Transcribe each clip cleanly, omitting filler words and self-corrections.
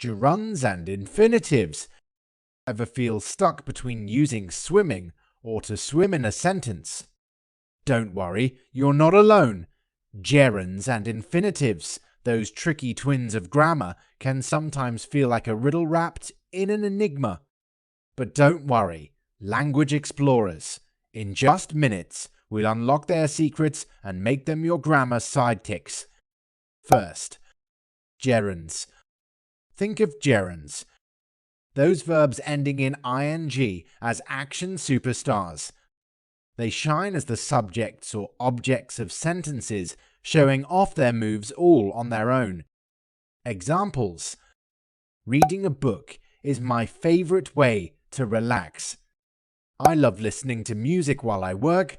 Gerunds and infinitives. Ever feel stuck between using swimming or to swim in a sentence? Don't worry, you're not alone. Gerunds and infinitives, those tricky twins of grammar, can sometimes feel like a riddle wrapped in an enigma. But don't worry, language explorers. In just minutes, we'll unlock their secrets and make them your grammar sidekicks. First, gerunds. Think of gerunds, those verbs ending in ing as action superstars. They shine as the subjects or objects of sentences, showing off their moves all on their own. Examples: reading a book is my favorite way to relax. I love listening to music while I work.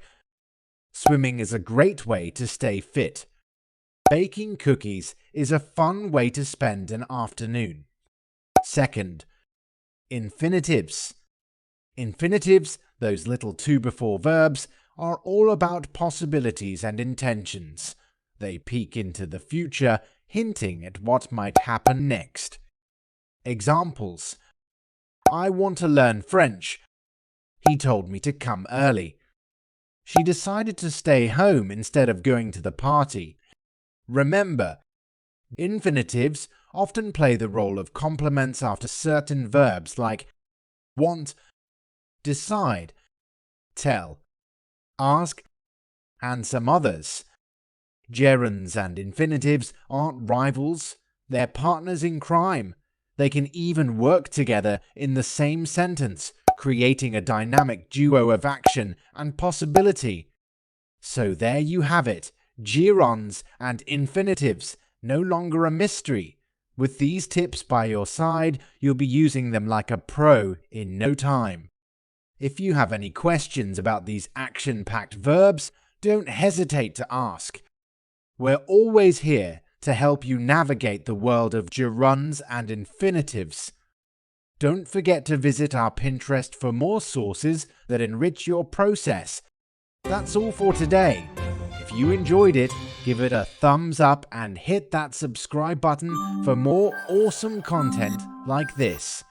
Swimming is a great way to stay fit. Baking cookies is a fun way to spend an afternoon. Second, infinitives. Infinitives, those little to-before verbs, are all about possibilities and intentions. They peek into the future, hinting at what might happen next. Examples: I want to learn French. He told me to come early. She decided to stay home instead of going to the party. Remember, infinitives often play the role of complements after certain verbs like want, decide, tell, ask, and some others. Gerunds and infinitives aren't rivals, they're partners in crime. They can even work together in the same sentence, creating a dynamic duo of action and possibility. So there you have it, gerunds and infinitives, no longer a mystery. With these tips by your side, you'll be using them like a pro in no time. If you have any questions about these action-packed verbs, don't hesitate to ask. We're always here to help you navigate the world of gerunds and infinitives. Don't forget to visit our Pinterest for more sources that enrich your process. That's all for today. If you enjoyed it, give it a thumbs up and hit that subscribe button for more awesome content like this.